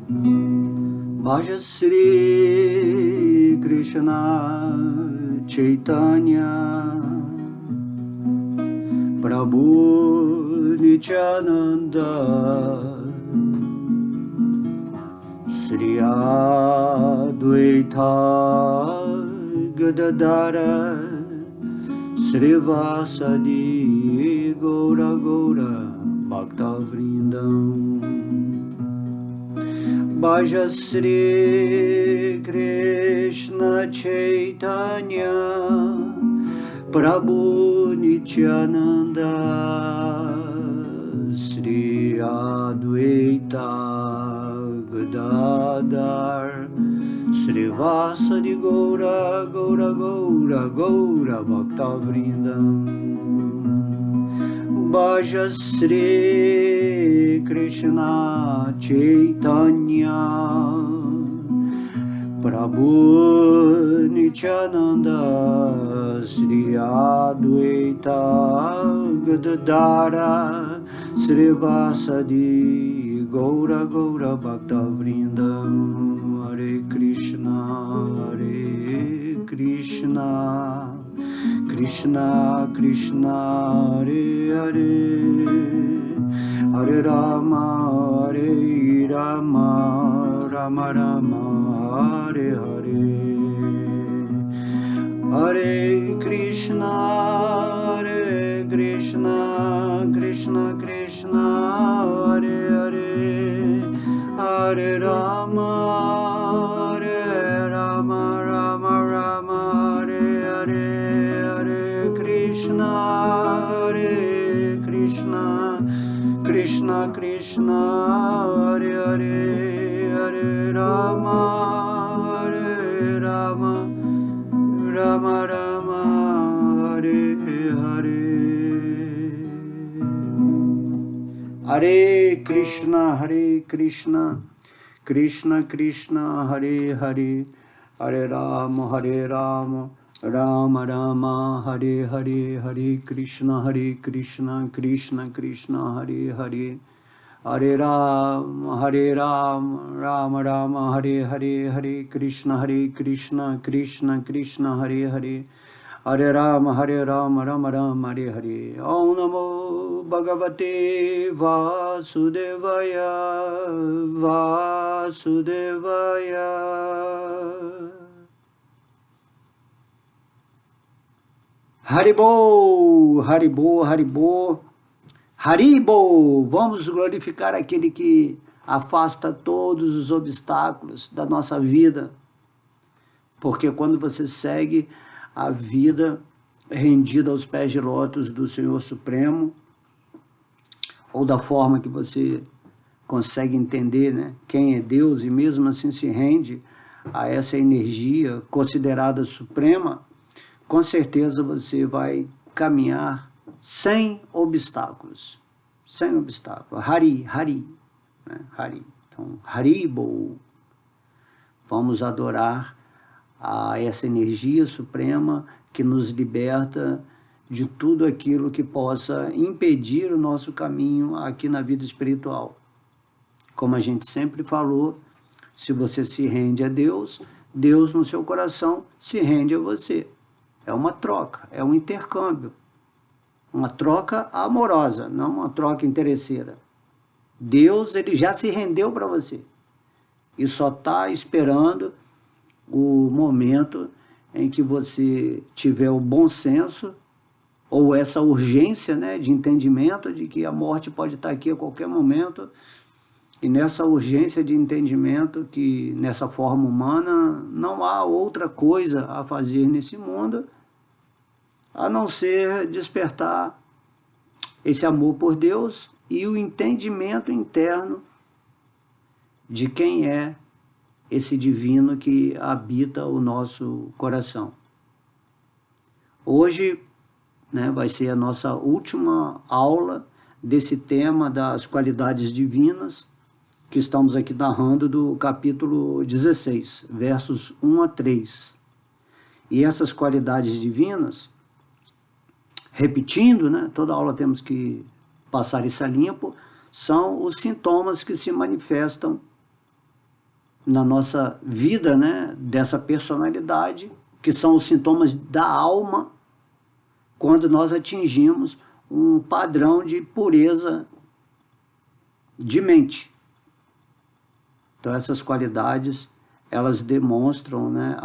Bhaja Sri Krishna Chaitanya Prabhu Nityananda Sri Advaita Gadadara Srivasadi Gaura Gaura Bhakta Vrindam Bhaja Sri Krishna Chaitanya Prabhu Nityananda Sri Advaita Gadadhar Srivasadi Gaura Gaura Gaura Gaura Bhakta Vrindam Bhaja Sri Krishna Chaitanya Prabhu Nityananda Sri Advaita Gadadhara Srivasadi Gaura Gaura Bhakta Vrindam Hare Krishna Krishna Krishna Hare Hare Hare Rama Rama Rama Hare Hare Hare Krishna Krishna Krishna Hare Hare Hare Rama Rama Rama Hare Hare Hare Krishna Krishna Krishna Hare Hare Hare Rama Rama Rama Hare Hare Hare Krishna Krishna Krishna Hare Hare Hare Rama Rama Rama Hare Hare Hare Krishna Krishna Krishna Hare Hare Hare Rama Rama Rama Hare Hare Hare Krishna Krishna Krishna Hare Hare Hare Rama Rama Rama Hare Hare Om Namo Bhagavate Vasudevaya Haribo, Haribo, Haribo, Haribo, vamos glorificar aquele que afasta todos os obstáculos da nossa vida, porque quando você segue a vida rendida aos pés de lótus do Senhor Supremo, ou da forma que você consegue entender, né, quem é Deus, e mesmo assim se rende a essa energia considerada suprema, com certeza você vai caminhar sem obstáculos. Sem obstáculos. Hari, né? Hari. Então, Haribo. Vamos adorar a essa energia suprema que nos liberta de tudo aquilo que possa impedir o nosso caminho aqui na vida espiritual. Como a gente sempre falou, se você se rende a Deus, Deus no seu coração se rende a você. É uma troca, é um intercâmbio. Uma troca amorosa, não uma troca interesseira. Deus, ele já se rendeu para você. E só está esperando o momento em que você tiver o bom senso, ou essa urgência, né, de entendimento de que a morte pode estar aqui a qualquer momento. E nessa urgência de entendimento que nessa forma humana não há outra coisa a fazer nesse mundo a não ser despertar esse amor por Deus e o entendimento interno de quem é esse divino que habita o nosso coração. Hoje, né, vai ser a nossa última aula desse tema das qualidades divinas, que estamos aqui narrando do capítulo 16, versos 1 a 3. E essas qualidades divinas, repetindo, né, toda aula temos que passar isso a limpo, são os sintomas que se manifestam na nossa vida, né, dessa personalidade, que são os sintomas da alma, quando nós atingimos um padrão de pureza de mente. Então essas qualidades, elas demonstram, né,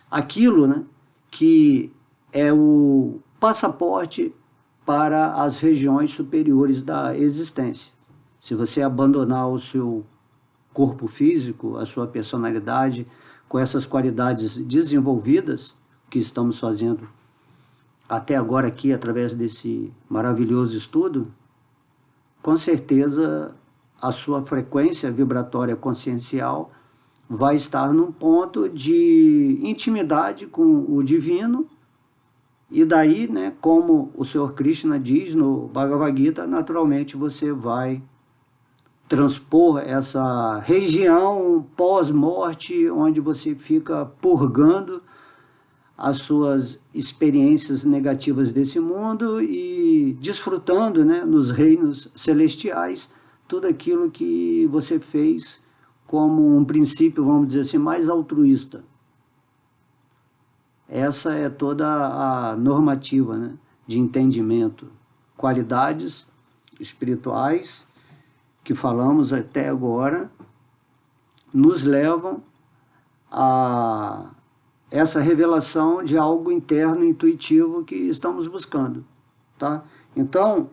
aquilo, né, que é o passaporte para as regiões superiores da existência. Se você abandonar o seu corpo físico, a sua personalidade, com essas qualidades desenvolvidas, que estamos fazendo até agora aqui, através desse maravilhoso estudo, com certeza a sua frequência vibratória consciencial vai estar num ponto de intimidade com o divino, e daí, né, como o Senhor Krishna diz no Bhagavad Gita, naturalmente você vai transpor essa região pós-morte, onde você fica purgando as suas experiências negativas desse mundo e desfrutando, né, nos reinos celestiais, tudo aquilo que você fez como um princípio, vamos dizer assim, mais altruísta. Essa é toda a normativa, né, de entendimento. Qualidades espirituais que falamos até agora nos levam a essa revelação de algo interno, intuitivo que estamos buscando, tá? Então,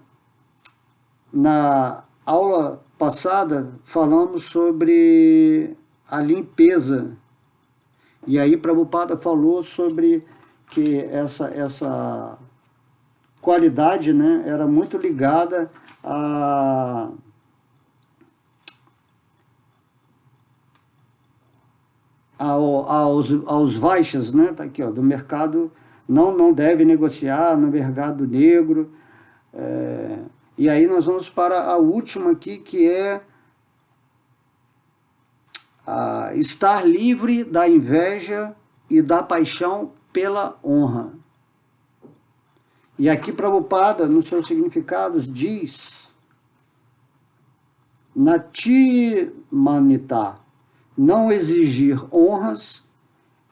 na aula passada falamos sobre a limpeza, e aí Prabhupada falou sobre que essa qualidade, né, era muito ligada aos Vaixas, né, tá aqui, ó, do mercado, não deve negociar no mercado negro. E aí nós vamos para a última aqui, que é estar livre da inveja e da paixão pela honra. E aqui Prabhupada, nos seus significados, diz: Nati manita, não exigir honras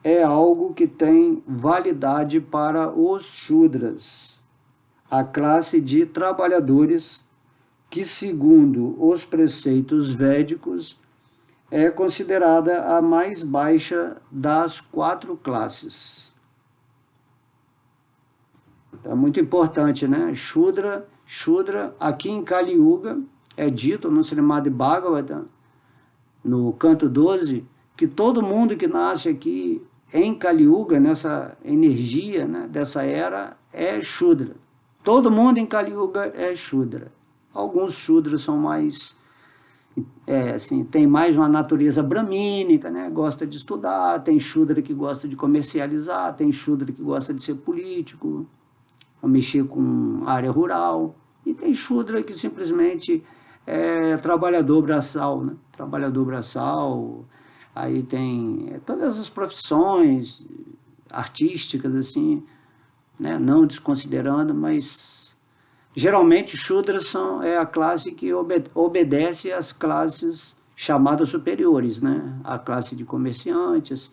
é algo que tem validade para os Shudras, a classe de trabalhadores que, segundo os preceitos védicos, é considerada a mais baixa das 4 classes. Então, é muito importante, né? Shudra, aqui em Kali Yuga, é dito no Srimad Bhagavatam, no canto 12, que todo mundo que nasce aqui em Kali Yuga, nessa energia, né, dessa era, é Shudra. Todo mundo em Kali Yuga é Shudra. Alguns Shudras são mais, assim, tem mais uma natureza bramínica, né, gosta de estudar, tem Shudra que gosta de comercializar, tem Shudra que gosta de ser político, mexer com área rural, e tem Shudra que simplesmente é trabalhador braçal, né? Trabalhador braçal, aí tem todas as profissões artísticas, assim, né? Não desconsiderando, mas geralmente Shudras é a classe que obedece às classes chamadas superiores, né? A classe de comerciantes.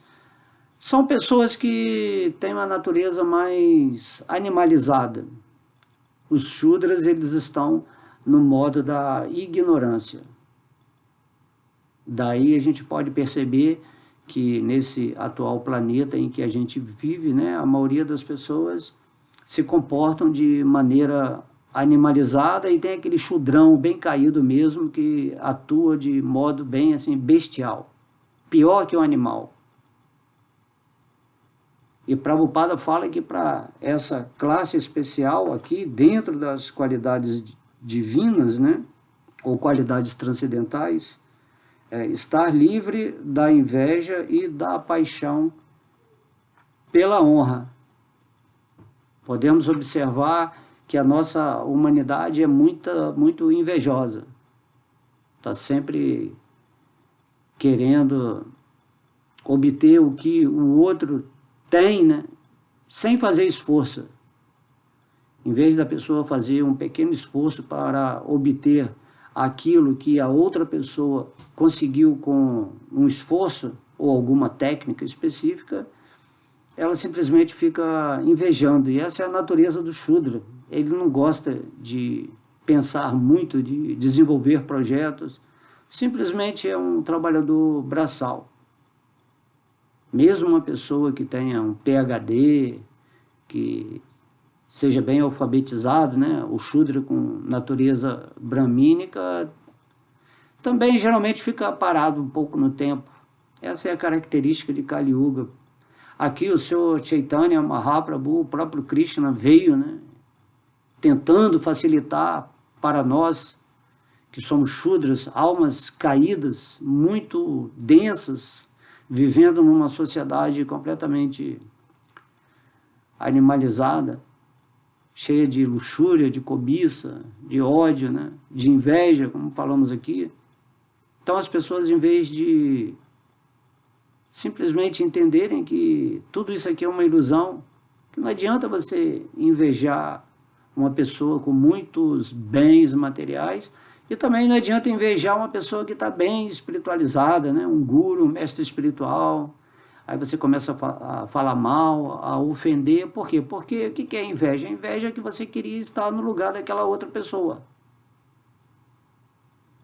São pessoas que têm uma natureza mais animalizada. Os Shudras, eles estão no modo da ignorância. Daí a gente pode perceber que nesse atual planeta em que a gente vive, né, a maioria das pessoas se comportam de maneira animalizada, e tem aquele Shudrão bem caído mesmo, que atua de modo bem assim bestial, pior que um animal. E Prabhupada fala que para essa classe especial aqui, dentro das qualidades divinas, né, ou qualidades transcendentais, estar livre da inveja e da paixão pela honra. Podemos observar que a nossa humanidade é muito invejosa. Está sempre querendo obter o que o outro tem, né, sem fazer esforço. Em vez da pessoa fazer um pequeno esforço para obter aquilo que a outra pessoa conseguiu com um esforço ou alguma técnica específica, ela simplesmente fica invejando. E essa é a natureza do Shudra. Ele não gosta de pensar muito, de desenvolver projetos. Simplesmente é um trabalhador braçal. Mesmo uma pessoa que tenha um PhD, que seja bem alfabetizado, né? O Shudra com natureza brahmínica também geralmente fica parado um pouco no tempo. Essa é a característica de Kali Yuga. Aqui o Senhor Chaitanya Mahaprabhu, o próprio Krishna, veio, né, tentando facilitar para nós, que somos Shudras, almas caídas, muito densas, vivendo numa sociedade completamente animalizada, cheia de luxúria, de cobiça, de ódio, né, de inveja, como falamos aqui. Então as pessoas, em vez de simplesmente entenderem que tudo isso aqui é uma ilusão, que não adianta você invejar uma pessoa com muitos bens materiais, e também não adianta invejar uma pessoa que está bem espiritualizada, né? Um guru, um mestre espiritual. Aí você começa a falar mal, a ofender. Por quê? Porque o que é inveja? A inveja é que você queria estar no lugar daquela outra pessoa.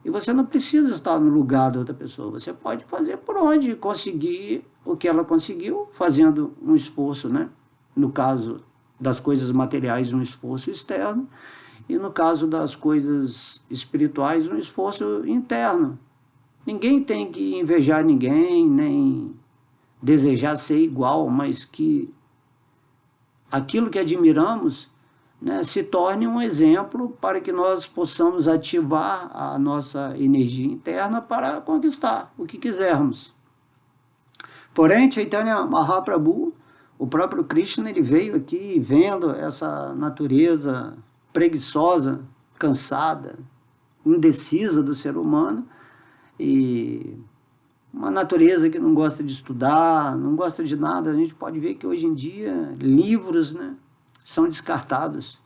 E você não precisa estar no lugar da outra pessoa. Você pode fazer por onde conseguir o que ela conseguiu, fazendo um esforço, né? No caso das coisas materiais, um esforço externo. E no caso das coisas espirituais, um esforço interno. Ninguém tem que invejar ninguém, nem desejar ser igual, mas que aquilo que admiramos, né, se torne um exemplo para que nós possamos ativar a nossa energia interna para conquistar o que quisermos. Porém, Chaitanya Mahaprabhu, o próprio Krishna, ele veio aqui vendo essa natureza preguiçosa, cansada, indecisa do ser humano, e uma natureza que não gosta de estudar, não gosta de nada. A gente pode ver que hoje em dia livros, né, são descartados.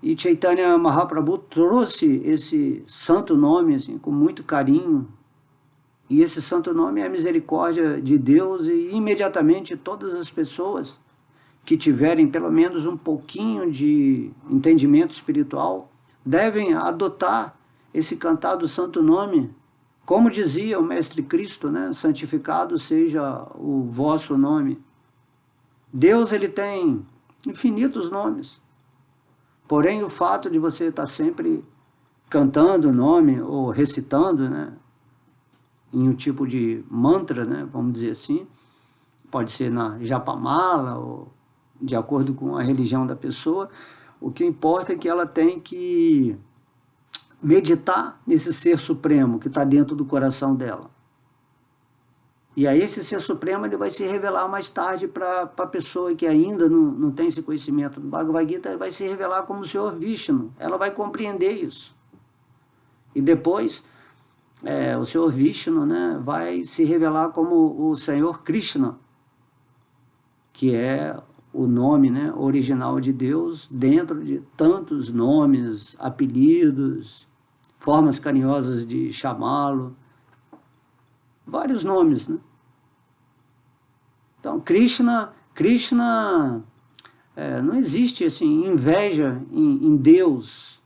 E Chaitanya Mahaprabhu trouxe esse santo nome assim, com muito carinho. E esse santo nome é a misericórdia de Deus, e imediatamente todas as pessoas que tiverem pelo menos um pouquinho de entendimento espiritual devem adotar esse cantado santo nome. Como dizia o Mestre Cristo, né? Santificado seja o vosso nome. Deus, ele tem infinitos nomes. Porém, o fato de você estar sempre cantando o nome ou recitando, né, em um tipo de mantra, né, vamos dizer assim, pode ser na japamala ou de acordo com a religião da pessoa, o que importa é que ela tem que meditar nesse ser supremo que está dentro do coração dela. E aí esse ser supremo ele vai se revelar mais tarde para a pessoa que ainda não tem esse conhecimento do Bhagavad Gita, ele vai se revelar como o Senhor Vishnu. Ela vai compreender isso. E depois, o Senhor Vishnu, né, vai se revelar como o Senhor Krishna, que é o nome, né, original de Deus, dentro de tantos nomes, apelidos, formas carinhosas de chamá-lo, vários nomes, né? Então, Krishna não existe assim, inveja em Deus.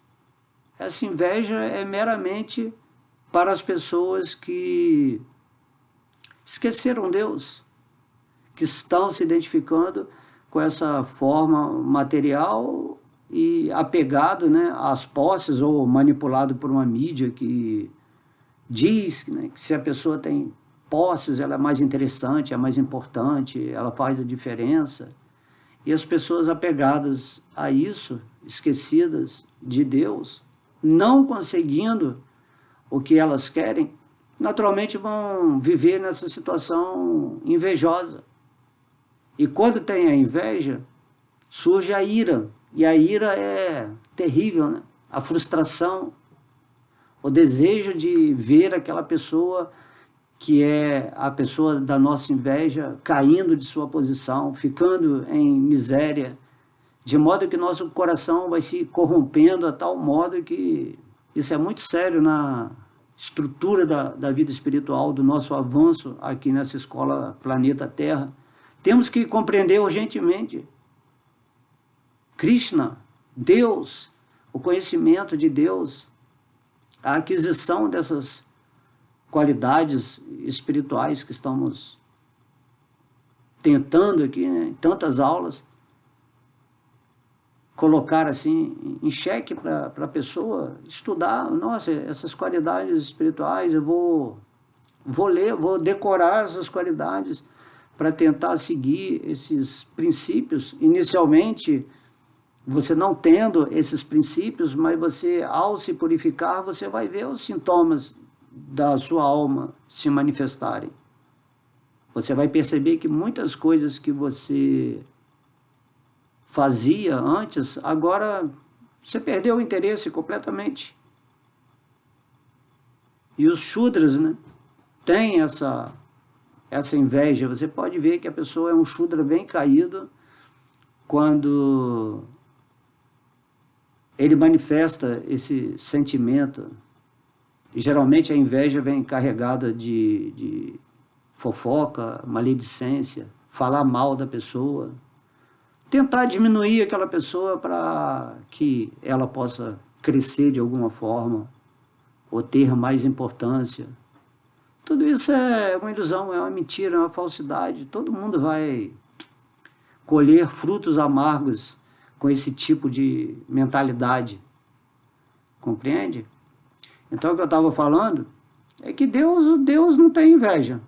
Essa inveja é meramente para as pessoas que esqueceram Deus, que estão se identificando com essa forma material e apegado, né, às posses, ou manipulado por uma mídia que diz, né, que se a pessoa tem posses, ela é mais interessante, é mais importante, ela faz a diferença. E as pessoas apegadas a isso, esquecidas de Deus, não conseguindo o que elas querem, naturalmente vão viver nessa situação invejosa. E quando tem a inveja, surge a ira. E a ira é terrível, né? A frustração, o desejo de ver aquela pessoa que é a pessoa da nossa inveja caindo de sua posição, ficando em miséria, de modo que nosso coração vai se corrompendo a tal modo que Isso é muito sério na estrutura da vida espiritual, do nosso avanço aqui nessa escola Planeta Terra. Temos que compreender urgentemente Krishna, Deus, o conhecimento de Deus, a aquisição dessas qualidades espirituais que estamos tentando aqui, né, em tantas aulas, colocar assim em xeque para a pessoa estudar. Nossa, essas qualidades espirituais, eu vou ler, vou decorar essas qualidades para tentar seguir esses princípios. Inicialmente, você não tendo esses princípios, mas você, ao se purificar, você vai ver os sintomas da sua alma se manifestarem. Você vai perceber que muitas coisas que você fazia antes, agora você perdeu o interesse completamente. E os Shudras, né, têm essa inveja. Você pode ver que a pessoa é um Shudra bem caído quando ele manifesta esse sentimento. E geralmente a inveja vem carregada de fofoca, maledicência, falar mal da pessoa, tentar diminuir aquela pessoa para que ela possa crescer de alguma forma ou ter mais importância. Tudo isso é uma ilusão, é uma mentira, é uma falsidade. Todo mundo vai colher frutos amargos com esse tipo de mentalidade. Compreende? Então, o que eu estava falando é que Deus não tem inveja.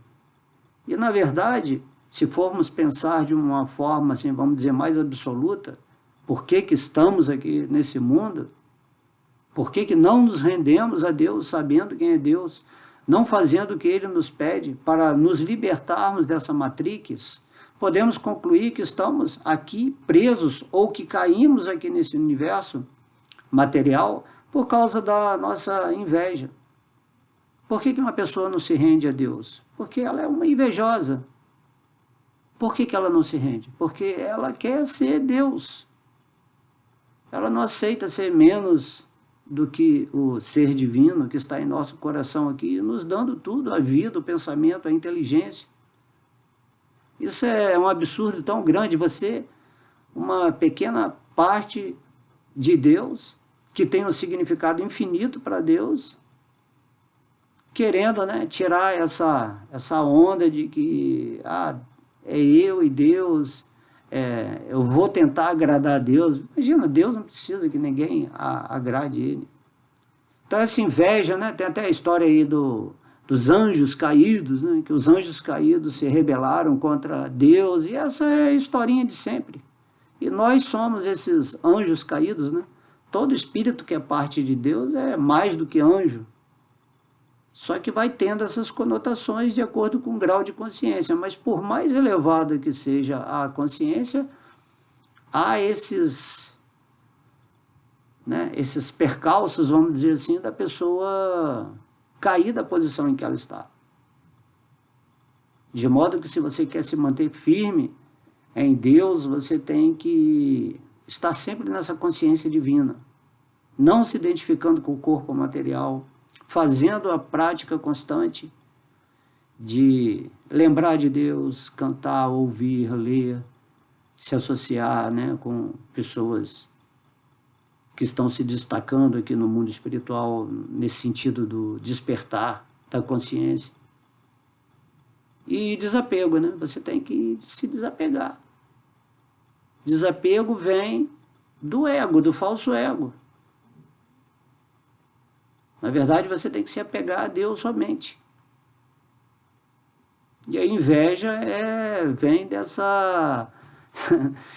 E, na verdade, se formos pensar de uma forma, assim, vamos dizer, mais absoluta, por que estamos aqui nesse mundo? Por que não nos rendemos a Deus sabendo quem é Deus? Não fazendo o que Ele nos pede para nos libertarmos dessa matrix? Podemos concluir que estamos aqui presos ou que caímos aqui nesse universo material por causa da nossa inveja. Por que uma pessoa não se rende a Deus? Porque ela é uma invejosa. Por que ela não se rende? Porque ela quer ser Deus. Ela não aceita ser menos do que o ser divino que está em nosso coração aqui, nos dando tudo, a vida, o pensamento, a inteligência. Isso é um absurdo tão grande. Você, uma pequena parte de Deus, que tem um significado infinito para Deus, querendo, né, tirar essa onda de que é eu e Deus, eu vou tentar agradar a Deus. Imagina, Deus não precisa que ninguém agrade Ele. Então essa inveja, né, tem até a história aí dos anjos caídos, né, que os anjos caídos se rebelaram contra Deus, e essa é a historinha de sempre. E nós somos esses anjos caídos, né? Todo espírito que é parte de Deus é mais do que anjo. Só que vai tendo essas conotações de acordo com o grau de consciência. Mas por mais elevada que seja a consciência, há esses percalços, vamos dizer assim, da pessoa cair da posição em que ela está. De modo que, se você quer se manter firme em Deus, você tem que estar sempre nessa consciência divina, não se identificando com o corpo material, fazendo a prática constante de lembrar de Deus, cantar, ouvir, ler, se associar, né, com pessoas que estão se destacando aqui no mundo espiritual, nesse sentido do despertar da consciência. E desapego, né? Você tem que se desapegar. Desapego vem do ego, do falso ego. Na verdade, você tem que se apegar a Deus somente. E a inveja vem dessa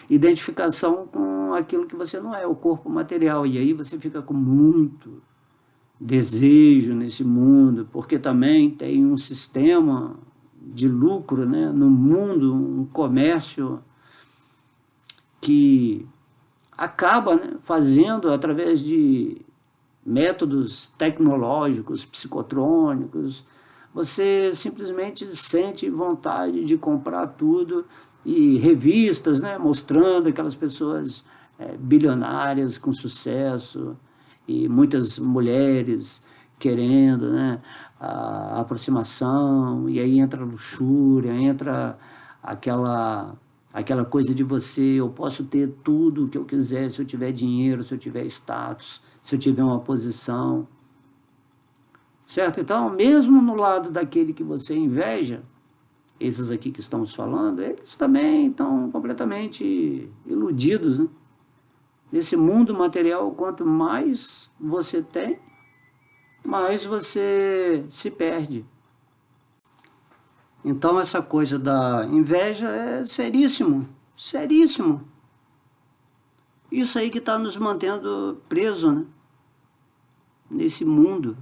identificação com aquilo que você não é, o corpo material. E aí você fica com muito desejo nesse mundo, porque também tem um sistema de lucro, né, no mundo, um comércio que acaba, né, fazendo, através de métodos tecnológicos, psicotrônicos, você simplesmente sente vontade de comprar tudo, e revistas, né, mostrando aquelas pessoas bilionárias com sucesso, e muitas mulheres querendo, né, a aproximação, e aí entra a luxúria, entra aquela coisa de você, eu posso ter tudo o que eu quiser se eu tiver dinheiro, se eu tiver status, se eu tiver uma posição, certo? Então, mesmo no lado daquele que você inveja, esses aqui que estamos falando, eles também estão completamente iludidos, né? Nesse mundo material, quanto mais você tem, mais você se perde. Então essa coisa da inveja é seríssimo, seríssimo. Isso aí que está nos mantendo presos, né? Nesse mundo.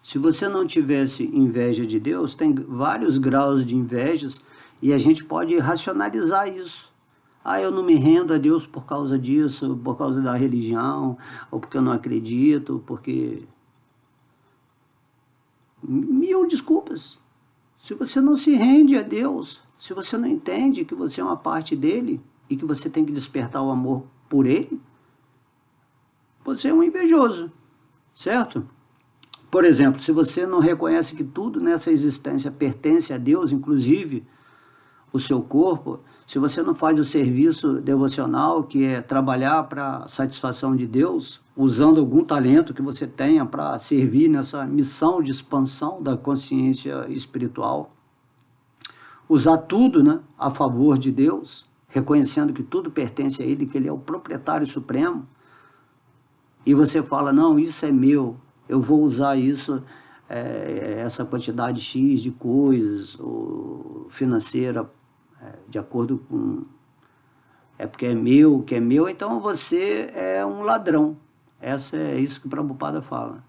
Se você não tivesse inveja de Deus, tem vários graus de invejas e a gente pode racionalizar isso. Ah, eu não me rendo a Deus por causa disso, por causa da religião, ou porque eu não acredito, porque... Mil desculpas. Se você não se rende a Deus, se você não entende que você é uma parte dele e que você tem que despertar o amor por ele, você é um invejoso, certo? Por exemplo, se você não reconhece que tudo nessa existência pertence a Deus, inclusive o seu corpo, se você não faz o serviço devocional, que é trabalhar para a satisfação de Deus, usando algum talento que você tenha para servir nessa missão de expansão da consciência espiritual, usar tudo, né, a favor de Deus, reconhecendo que tudo pertence a Ele, que Ele é o proprietário supremo, e você fala, não, isso é meu, eu vou usar isso, essa quantidade X de coisas, ou financeira, de acordo com... É porque é meu, que é meu, então você é um ladrão. É isso que o Prabhupada fala.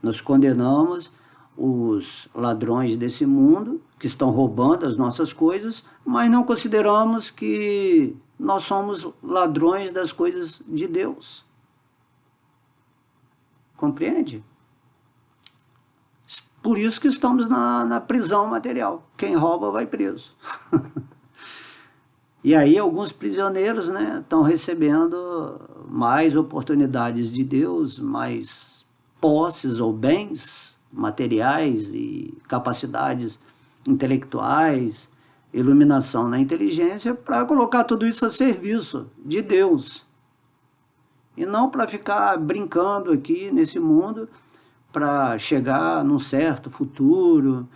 Nós condenamos os ladrões desse mundo, que estão roubando as nossas coisas, mas não consideramos que nós somos ladrões das coisas de Deus. Compreende? Por isso que estamos na prisão material. Quem rouba vai preso. E aí alguns prisioneiros, né, estão recebendo mais oportunidades de Deus, mais posses ou bens materiais e capacidades intelectuais, iluminação na inteligência, para colocar tudo isso a serviço de Deus. E não para ficar brincando aqui nesse mundo, para chegar num certo futuro,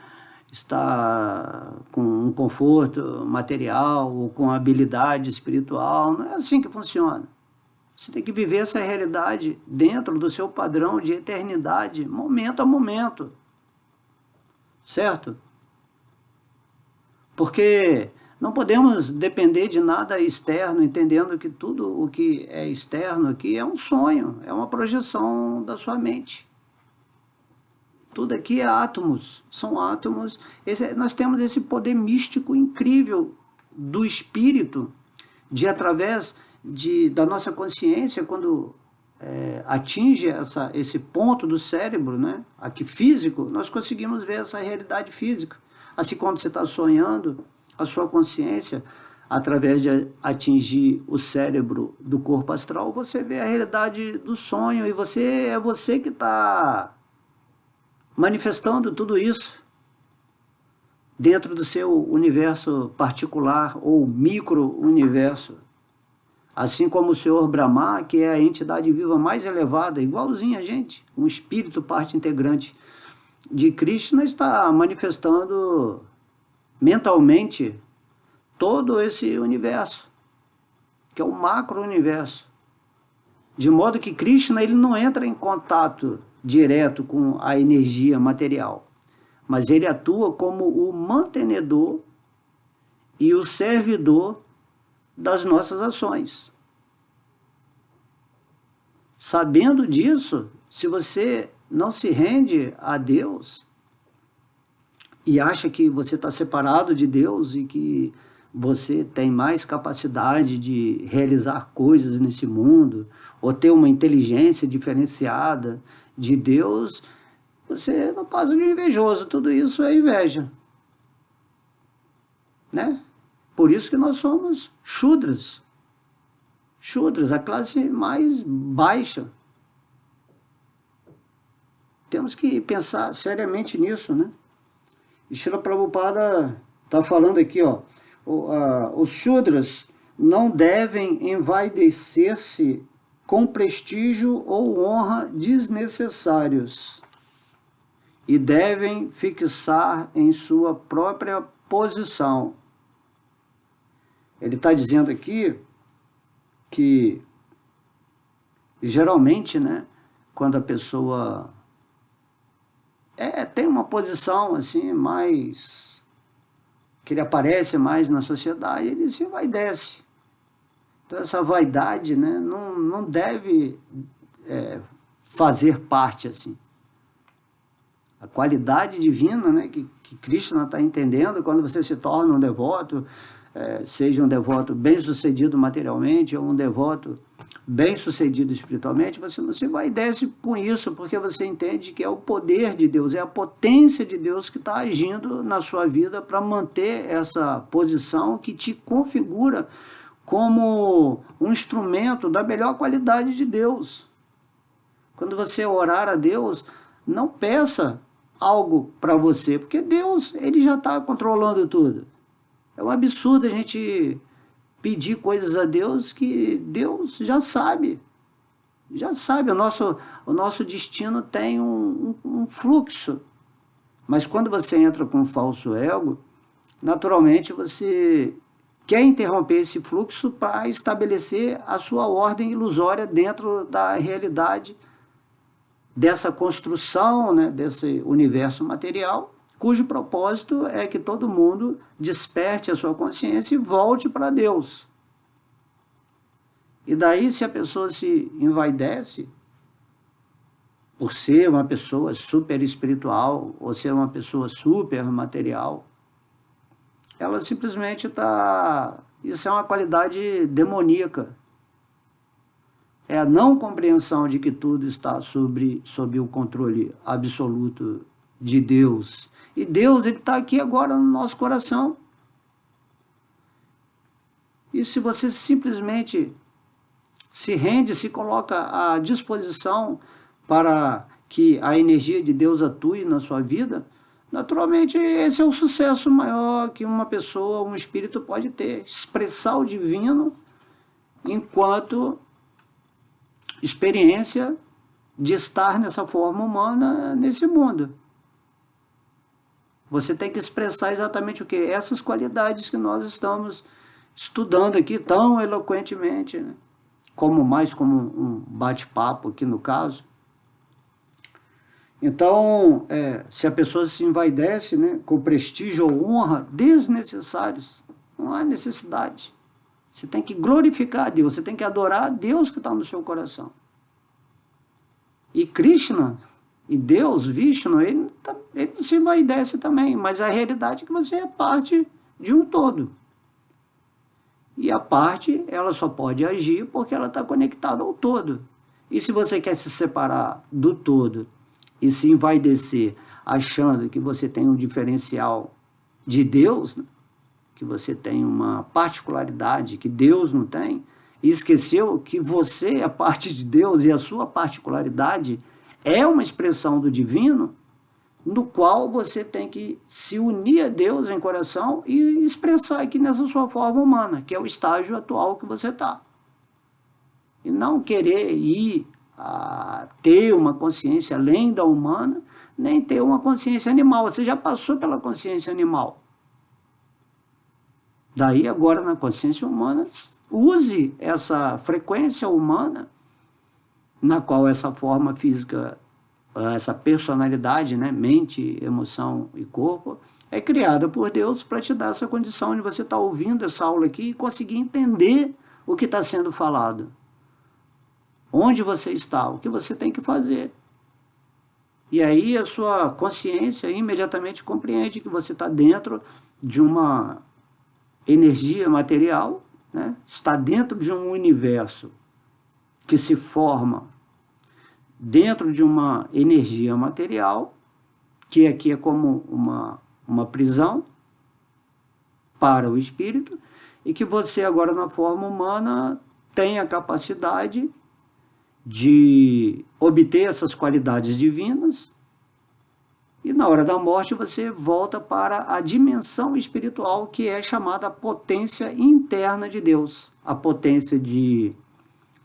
estar com um conforto material ou com habilidade espiritual. Não é assim que funciona. Você tem que viver essa realidade dentro do seu padrão de eternidade, momento a momento. Certo? Porque não podemos depender de nada externo, entendendo que tudo o que é externo aqui é um sonho, é uma projeção da sua mente. Tudo aqui é átomos, são átomos. Nós temos esse poder místico incrível do espírito, de através da nossa consciência, quando atinge esse ponto do cérebro, né, aqui físico, nós conseguimos ver essa realidade física. Assim como você está sonhando, a sua consciência, através de atingir o cérebro do corpo astral, você vê a realidade do sonho, e é você que está manifestando tudo isso dentro do seu universo particular ou micro-universo. Assim como o Senhor Brahma, que é a entidade viva mais elevada, igualzinho a gente, um espírito parte integrante de Krishna, está manifestando mentalmente todo esse universo, que é o macro-universo. De modo que Krishna ele não entra em contato direto com a energia material, mas ele atua como o mantenedor e o servidor das nossas ações. Sabendo disso, se você não se rende a Deus e acha que você está separado de Deus e que você tem mais capacidade de realizar coisas nesse mundo, ou ter uma inteligência diferenciada de Deus, você não passa de invejoso. Tudo isso é inveja, né? Por isso que nós somos Shudras. Shudras, a classe mais baixa. Temos que pensar seriamente nisso, né? E Srila Prabhupada está falando aqui, ó, os Shudras não devem envaidecer-se com prestígio ou honra desnecessários e devem fixar em sua própria posição. Ele está dizendo aqui que, geralmente, né, quando a pessoa tem uma posição assim mais, que ele aparece mais na sociedade, ele se envaidece. Então essa vaidade, né, não deve fazer parte assim. A qualidade divina, né, que Krishna está entendendo, quando você se torna um devoto, seja um devoto bem-sucedido materialmente ou um devoto bem-sucedido espiritualmente, você não se envaidece com isso, porque você entende que é o poder de Deus, é a potência de Deus que está agindo na sua vida para manter essa posição que te configura como um instrumento da melhor qualidade de Deus. Quando você orar a Deus, não peça algo para você, porque Deus, ele já está controlando tudo. É um absurdo a gente pedir coisas a Deus que Deus já sabe. Já sabe, o nosso destino tem um fluxo. Mas quando você entra com um falso ego, naturalmente você quer interromper esse fluxo para estabelecer a sua ordem ilusória dentro da realidade dessa construção, né, desse universo material, cujo propósito é que todo mundo desperte a sua consciência e volte para Deus. E daí, se a pessoa se envaidece por ser uma pessoa super espiritual ou ser uma pessoa super material, ela simplesmente está... Isso é uma qualidade demoníaca. É a não compreensão de que tudo está sob o controle absoluto de Deus. E Deus, ele está aqui agora no nosso coração. E se você simplesmente se rende, se coloca à disposição para que a energia de Deus atue na sua vida, naturalmente esse é o sucesso maior que uma pessoa, um espírito pode ter. Expressar o divino enquanto experiência de estar nessa forma humana, nesse mundo. Você tem que expressar exatamente o que? Essas qualidades que nós estamos estudando aqui tão eloquentemente, né? Como um bate-papo aqui no caso. Então, se a pessoa se envaidece, né, com prestígio ou honra desnecessários, não há necessidade. Você tem que glorificar a Deus, você tem que adorar a Deus que está no seu coração. E Krishna, e Deus, Vishnu, ele se envaidece também, mas a realidade é que você é parte de um todo. E a parte, ela só pode agir porque ela está conectada ao todo. E se você quer se separar do todo e se envaidecer achando que você tem um diferencial de Deus, né? Que você tem uma particularidade que Deus não tem, e esqueceu que você é parte de Deus e a sua particularidade é uma expressão do divino, no qual você tem que se unir a Deus em coração e expressar aqui nessa sua forma humana, que é o estágio atual que você está. E não querer ir a ter uma consciência além da humana, nem ter uma consciência animal. Você já passou pela consciência animal. Daí agora na consciência humana, use essa frequência humana, na qual essa forma física, essa personalidade, né, mente, emoção e corpo, é criada por Deus para te dar essa condição de você estar ouvindo essa aula aqui e conseguir entender o que está sendo falado. Onde você está, o que você tem que fazer. E aí a sua consciência imediatamente compreende que você está dentro de uma energia material, né? Está dentro de um universo que se forma dentro de uma energia material, que aqui é como uma prisão para o espírito, e que você agora na forma humana tem a capacidade de obter essas qualidades divinas, e na hora da morte você volta para a dimensão espiritual, que é chamada potência interna de Deus, a potência de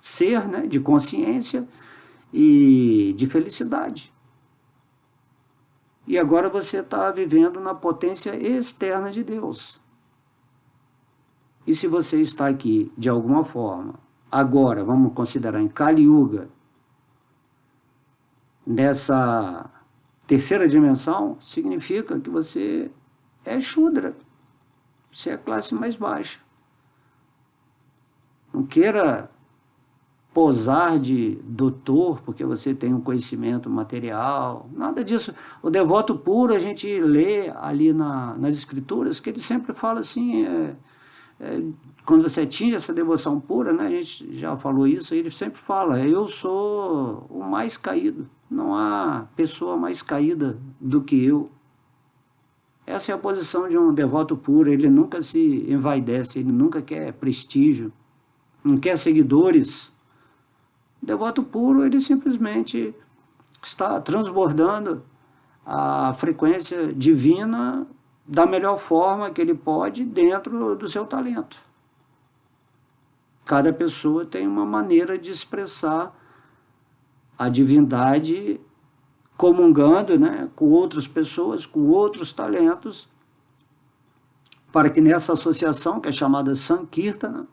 ser, né, de consciência e de felicidade. E agora você está vivendo na potência externa de Deus. E se você está aqui, de alguma forma, agora, vamos considerar em Kali Yuga, nessa terceira dimensão, significa que você é Shudra, você é a classe mais baixa. Não queira posar de doutor, porque você tem um conhecimento material, nada disso. O devoto puro, a gente lê ali nas escrituras, que ele sempre fala assim, quando você atinge essa devoção pura, né, a gente já falou isso, ele sempre fala, eu sou o mais caído, não há pessoa mais caída do que eu. Essa é a posição de um devoto puro, ele nunca se envaidece, ele nunca quer prestígio, não quer seguidores. O devoto puro, ele simplesmente está transbordando a frequência divina da melhor forma que ele pode dentro do seu talento. Cada pessoa tem uma maneira de expressar a divindade comungando, né, com outras pessoas, com outros talentos, para que nessa associação, que é chamada Sankirtana,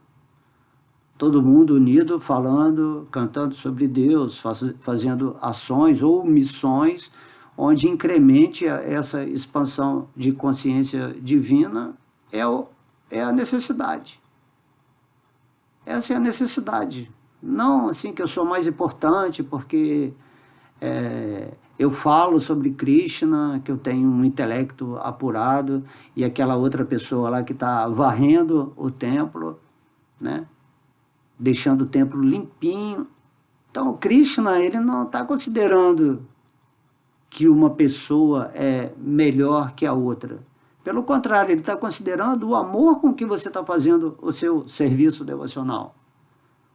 todo mundo unido, falando, cantando sobre Deus, fazendo ações ou missões, onde incremente essa expansão de consciência divina, é a necessidade. Essa é a necessidade. Não assim que eu sou mais importante porque eu falo sobre Krishna, que eu tenho um intelecto apurado, e aquela outra pessoa lá que está varrendo o templo, né? Deixando o templo limpinho. Então, o Krishna, ele não está considerando que uma pessoa é melhor que a outra. Pelo contrário, ele está considerando o amor com que você está fazendo o seu serviço devocional.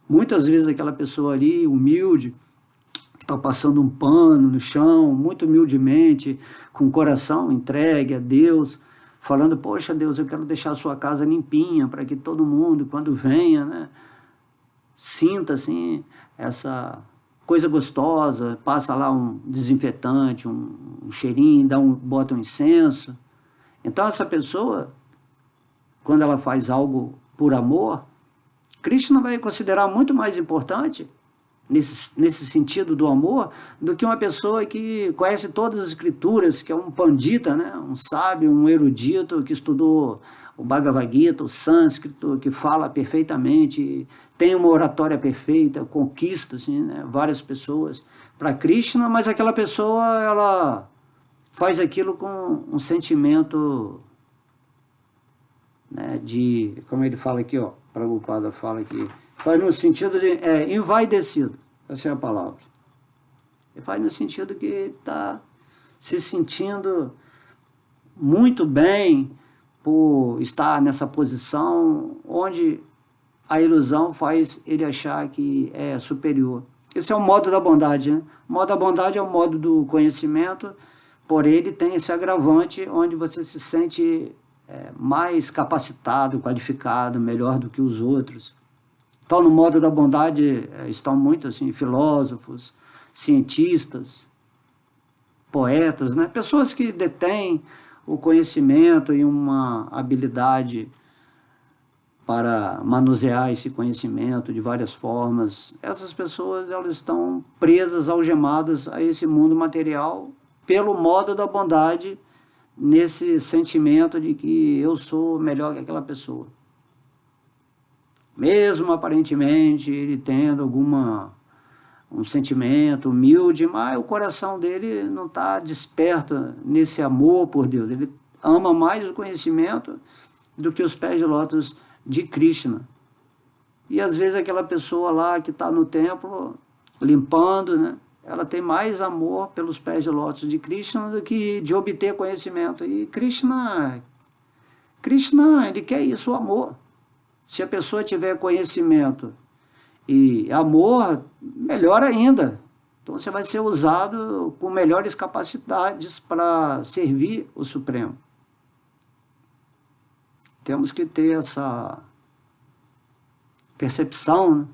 Muitas vezes aquela pessoa ali, humilde, que está passando um pano no chão, muito humildemente, com o coração entregue a Deus, falando, poxa Deus, eu quero deixar a sua casa limpinha, para que todo mundo, quando venha, né, sinta assim, essa coisa gostosa, passa lá um desinfetante, um cheirinho, bota um incenso. Então essa pessoa, quando ela faz algo por amor, Krishna vai considerar muito mais importante, nesse sentido do amor, do que uma pessoa que conhece todas as escrituras, que é um pandita, né? Um sábio, um erudito, que estudou o Bhagavad Gita, o sânscrito, que fala perfeitamente, tem uma oratória perfeita, conquista assim, né, várias pessoas para Krishna, mas aquela pessoa, ela faz aquilo com um sentimento, né, de, como ele fala aqui, ó, Prabhupada fala aqui, faz no sentido de envaidecido, essa é a palavra. Ele faz no sentido que está se sentindo muito bem por estar nessa posição onde a ilusão faz ele achar que é superior. Esse é o modo da bondade, né? O modo da bondade é o modo do conhecimento, porém ele tem esse agravante onde você se sente mais capacitado, qualificado, melhor do que os outros. Então, no modo da bondade estão muito assim, filósofos, cientistas, poetas, né? Pessoas que detêm o conhecimento e uma habilidade para manusear esse conhecimento de várias formas. Essas pessoas, elas estão presas, algemadas a esse mundo material pelo modo da bondade, nesse sentimento de que eu sou melhor que aquela pessoa. Mesmo aparentemente ele tendo um sentimento humilde, mas o coração dele não está desperto nesse amor por Deus. Ele ama mais o conhecimento do que os pés de lótus de Krishna. E às vezes aquela pessoa lá que está no templo limpando, né, ela tem mais amor pelos pés de lótus de Krishna do que de obter conhecimento. E Krishna, ele quer isso, o amor. Se a pessoa tiver conhecimento E amor, melhor ainda. Então você vai ser usado com melhores capacidades para servir o Supremo. Temos que ter essa percepção, né,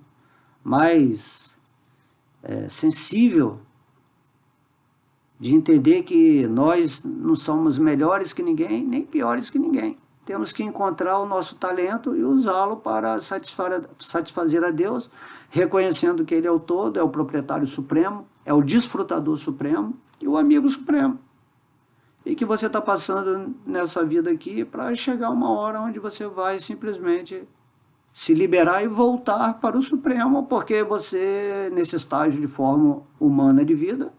mais sensível, de entender que nós não somos melhores que ninguém, nem piores que ninguém. Temos que encontrar o nosso talento e usá-lo para satisfazer a Deus, reconhecendo que Ele é o todo, é o proprietário supremo, é o desfrutador supremo e o amigo supremo. E que você está passando nessa vida aqui para chegar uma hora onde você vai simplesmente se liberar e voltar para o Supremo, porque você, nesse estágio de forma humana de vida,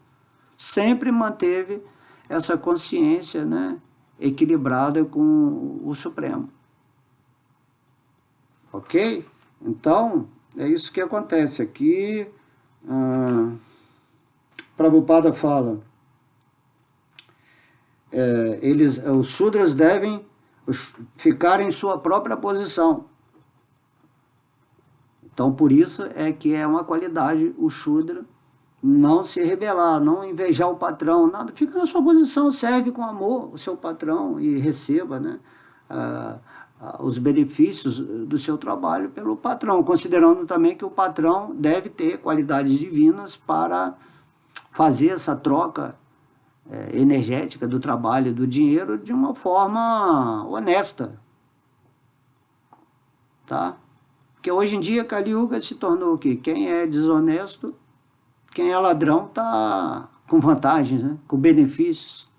sempre manteve essa consciência, né, equilibrada com o Supremo. Ok? Então, é isso que acontece aqui. Prabhupada fala, os Shudras devem ficar em sua própria posição. Então, por isso é que é uma qualidade o Shudra não se rebelar, não invejar o patrão, nada. Fica na sua posição, serve com amor o seu patrão e receba, né, os benefícios do seu trabalho pelo patrão, considerando também que o patrão deve ter qualidades divinas para fazer essa troca energética do trabalho e do dinheiro de uma forma honesta, tá? Porque hoje em dia Kali Yuga se tornou o quê? Quem é desonesto, quem é ladrão está com vantagens, né? Com benefícios.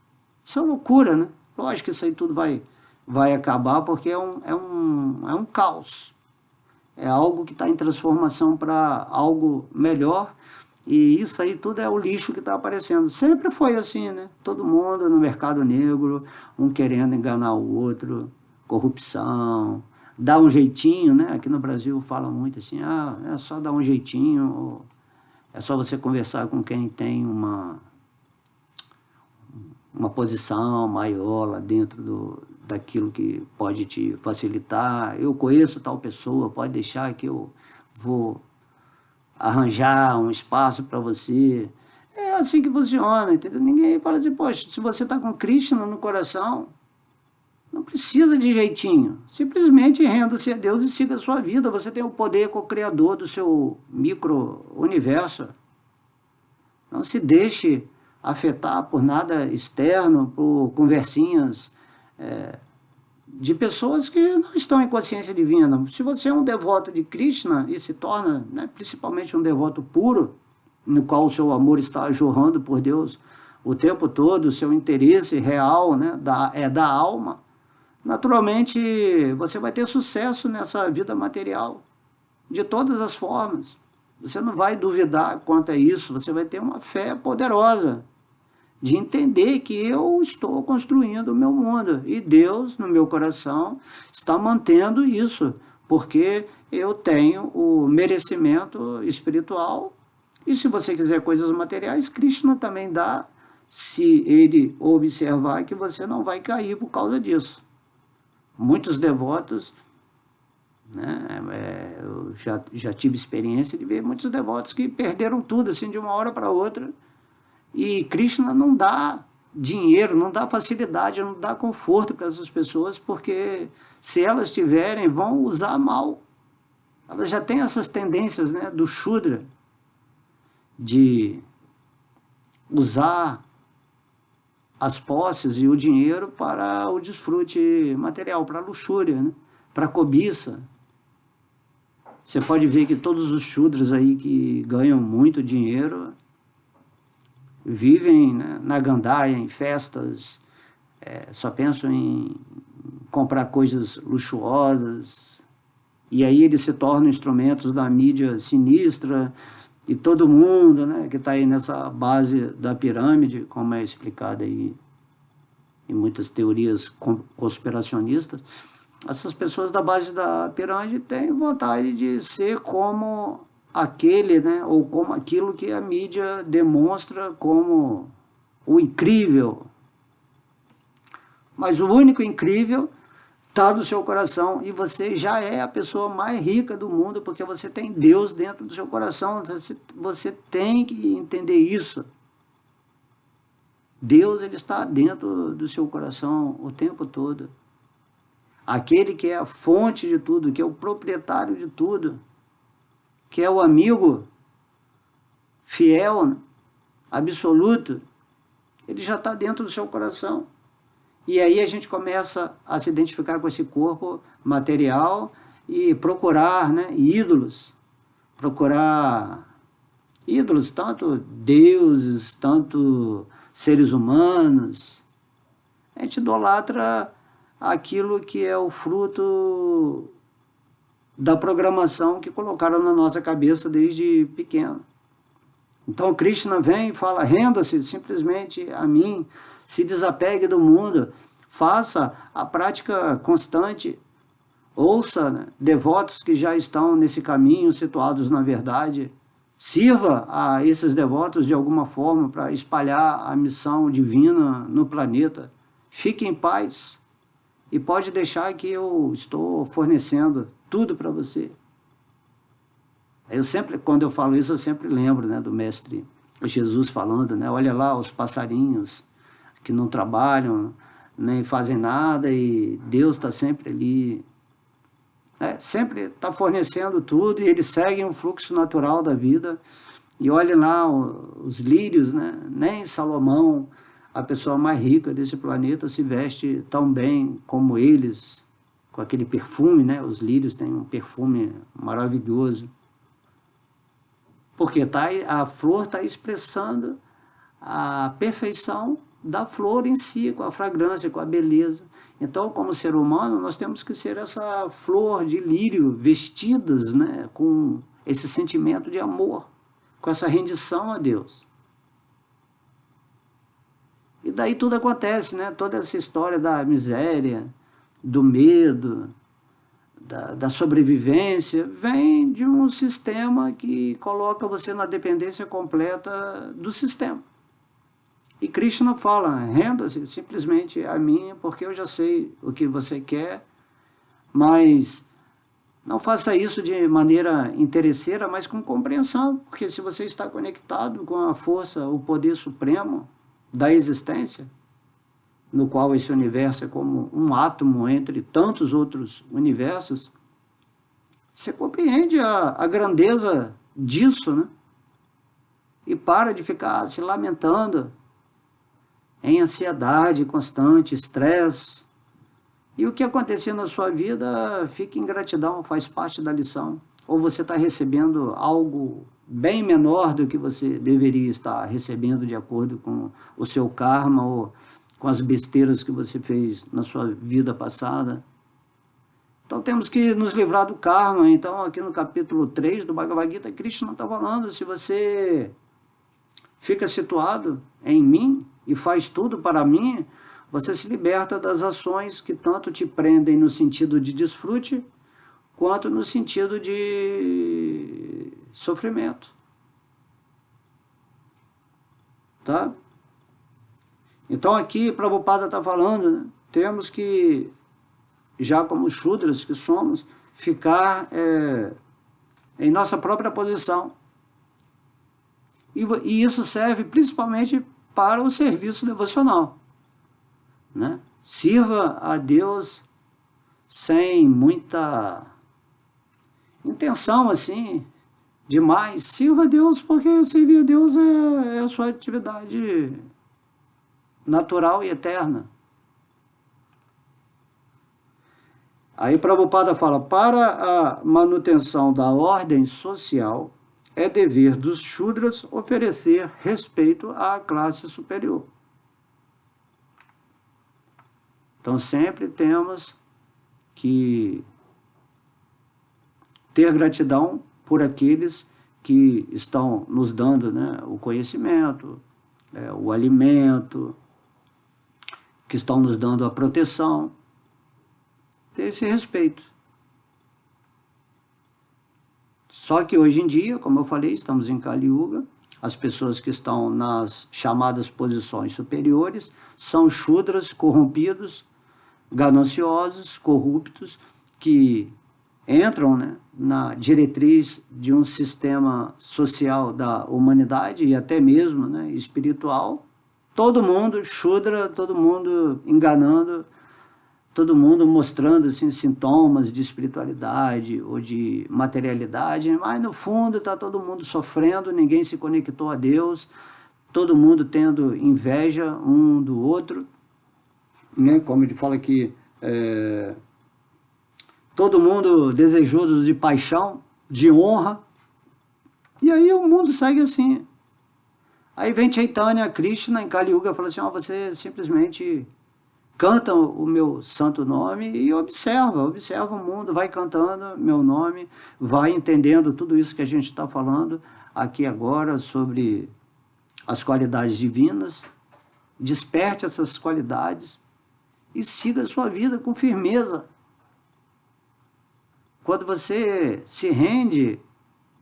Isso é loucura, né? Lógico que isso aí tudo vai acabar, porque é um caos. É algo que está em transformação para algo melhor, e isso aí tudo é o lixo que está aparecendo. Sempre foi assim, né? Todo mundo no mercado negro, um querendo enganar o outro, corrupção, dar um jeitinho, né? Aqui no Brasil fala muito assim, é só dar um jeitinho, é só você conversar com quem tem uma posição maior lá dentro daquilo que pode te facilitar. Eu conheço tal pessoa, pode deixar que eu vou arranjar um espaço para você. É assim que funciona, entendeu? Ninguém fala assim, poxa, se você está com Krishna no coração, não precisa de jeitinho. Simplesmente renda-se a Deus e siga a sua vida. Você tem o poder co-criador do seu micro-universo. Não se deixe afetar por nada externo, por conversinhas de pessoas que não estão em consciência divina. Se você é um devoto de Krishna e se torna, né, principalmente um devoto puro, no qual o seu amor está jorrando por Deus o tempo todo, o seu interesse real, né, da alma, naturalmente você vai ter sucesso nessa vida material, de todas as formas. Você não vai duvidar quanto a isso, você vai ter uma fé poderosa de entender que eu estou construindo o meu mundo e Deus, no meu coração, está mantendo isso, porque eu tenho o merecimento espiritual. E se você quiser coisas materiais, Krishna também dá, se ele observar que você não vai cair por causa disso. Muitos devotos, né, eu já tive experiência de ver muitos devotos que perderam tudo assim de uma hora para outra. E Krishna não dá dinheiro, não dá facilidade, não dá conforto para essas pessoas, porque se elas tiverem, vão usar mal. Elas já têm essas tendências, né, do Shudra, de usar as posses e o dinheiro para o desfrute material, para a luxúria, né, para a cobiça. Você pode ver que todos os Shudras aí que ganham muito dinheiro vivem, né, na gandaia, em festas, só pensam em comprar coisas luxuosas, e aí eles se tornam instrumentos da mídia sinistra, e todo mundo, né, que está aí nessa base da pirâmide, como é explicado aí em muitas teorias conspiracionistas, essas pessoas da base da pirâmide têm vontade de ser como aquele, né, ou como aquilo que a mídia demonstra como o incrível. Mas o único incrível está no seu coração, e você já é a pessoa mais rica do mundo, porque você tem Deus dentro do seu coração. Você tem que entender isso. Deus, ele está dentro do seu coração o tempo todo. Aquele que é a fonte de tudo, que é o proprietário de tudo, que é o amigo fiel, absoluto, ele já está dentro do seu coração. E aí a gente começa a se identificar com esse corpo material e procurar, né, ídolos. Procurar ídolos, tanto deuses, tanto seres humanos. A gente idolatra aquilo que é o fruto da programação que colocaram na nossa cabeça desde pequeno. Então Krishna vem e fala: renda-se simplesmente a mim, se desapegue do mundo, faça a prática constante, ouça, né, devotos que já estão nesse caminho, situados na verdade, sirva a esses devotos de alguma forma para espalhar a missão divina no planeta, fique em paz e pode deixar que eu estou fornecendo tudo para você. Eu sempre, quando eu falo isso, eu sempre lembro, né, do mestre Jesus falando, né, olha lá os passarinhos que não trabalham, nem fazem nada, e Deus está sempre ali, né, sempre está fornecendo tudo, e eles seguem o fluxo natural da vida. E olhem lá os lírios, né, nem Salomão, a pessoa mais rica desse planeta, se veste tão bem como eles, com aquele perfume, né, os lírios têm um perfume maravilhoso. Porque a flor está expressando a perfeição da flor em si, com a fragrância, com a beleza. Então, como ser humano, nós temos que ser essa flor de lírio, vestidas, né, com esse sentimento de amor, com essa rendição a Deus. E daí tudo acontece, né? Toda essa história da miséria, do medo, da sobrevivência, vem de um sistema que coloca você na dependência completa do sistema. E Krishna fala: renda-se simplesmente a mim, porque eu já sei o que você quer, mas não faça isso de maneira interesseira, mas com compreensão, porque se você está conectado com a força, o poder supremo da existência, no qual esse universo é como um átomo entre tantos outros universos, você compreende a grandeza disso, né? E para de ficar se lamentando em ansiedade constante, estresse. E o que acontecer na sua vida, fique em gratidão, faz parte da lição. Ou você está recebendo algo bem menor do que você deveria estar recebendo de acordo com o seu karma ou com as besteiras que você fez na sua vida passada. Então temos que nos livrar do karma. Então aqui no capítulo 3 do Bhagavad Gita, Krishna está falando: se você fica situado em mim e faz tudo para mim, você se liberta das ações que tanto te prendem no sentido de desfrute, quanto no sentido de sofrimento. Tá? Então aqui Prabhupada está falando, né, temos que, já como Shudras que somos, ficar em nossa própria posição. E isso serve principalmente para o serviço devocional, né? Sirva a Deus sem muita intenção assim demais. Sirva a Deus porque servir a Deus é a sua atividade natural e eterna. Aí Prabhupada fala: para a manutenção da ordem social, é dever dos Shudras oferecer respeito à classe superior. Então sempre temos que ter gratidão por aqueles que estão nos dando, né, o conhecimento, o alimento, que estão nos dando a proteção. Ter esse respeito. Só que hoje em dia, como eu falei, estamos em Kali Yuga, as pessoas que estão nas chamadas posições superiores são Shudras corrompidos, gananciosos, corruptos, que entram, né, na diretriz de um sistema social da humanidade e até mesmo, né, espiritual. Todo mundo Shudra, todo mundo enganando, todo mundo mostrando assim, sintomas de espiritualidade ou de materialidade, mas no fundo está todo mundo sofrendo, ninguém se conectou a Deus, todo mundo tendo inveja um do outro, né? Como ele fala aqui, todo mundo desejoso de paixão, de honra, e aí o mundo segue assim. Aí vem Chaitanya, Krishna, em Kali Yuga, fala assim, você simplesmente canta o meu santo nome e observa o mundo, vai cantando meu nome, vai entendendo tudo isso que a gente está falando aqui agora sobre as qualidades divinas, desperte essas qualidades e siga a sua vida com firmeza. Quando você se rende,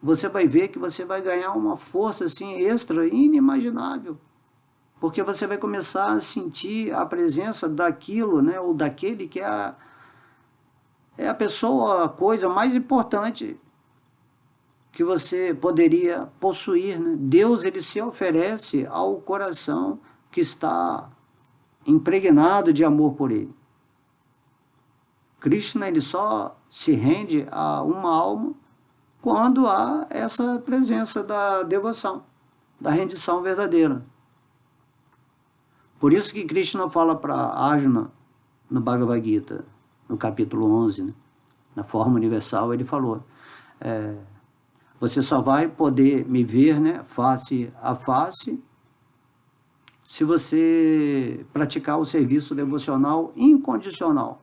você vai ver que você vai ganhar uma força assim extra, inimaginável. Porque você vai começar a sentir a presença daquilo, né, ou daquele que é a pessoa, a coisa mais importante que você poderia possuir, né? Deus, ele se oferece ao coração que está impregnado de amor por ele. Krishna, ele só se rende a uma alma quando há essa presença da devoção, da rendição verdadeira. Por isso que Krishna fala para Arjuna, no Bhagavad Gita, no capítulo 11, né, na forma universal, ele falou, você só vai poder me ver, né, face a face, se você praticar o serviço devocional incondicional,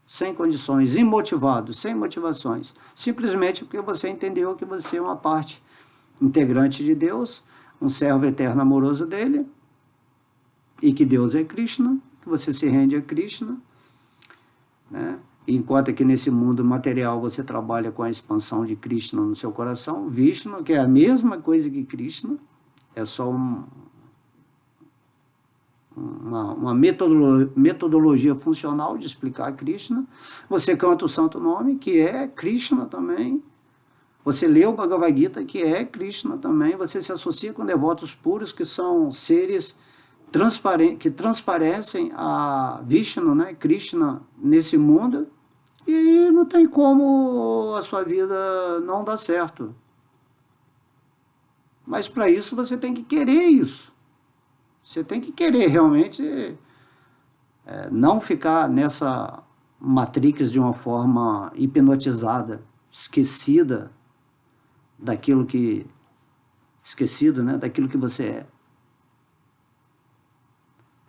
sem condições, imotivado, sem motivações, simplesmente porque você entendeu que você é uma parte integrante de Deus, um servo eterno amoroso dele, e que Deus é Krishna, que você se rende a Krishna, né? Enquanto que nesse mundo material você trabalha com a expansão de Krishna no seu coração, Vishnu, que é a mesma coisa que Krishna, é só uma metodologia funcional de explicar Krishna. Você canta o santo nome, que é Krishna também. Você lê o Bhagavad Gita, que é Krishna também. Você se associa com devotos puros, que são seres que transparecem a Vishnu, né, Krishna, nesse mundo, e não tem como a sua vida não dar certo. Mas para isso você tem que querer isso. Você tem que querer realmente não ficar nessa matrix de uma forma hipnotizada, esquecida daquilo que... esquecido, né, daquilo que você é.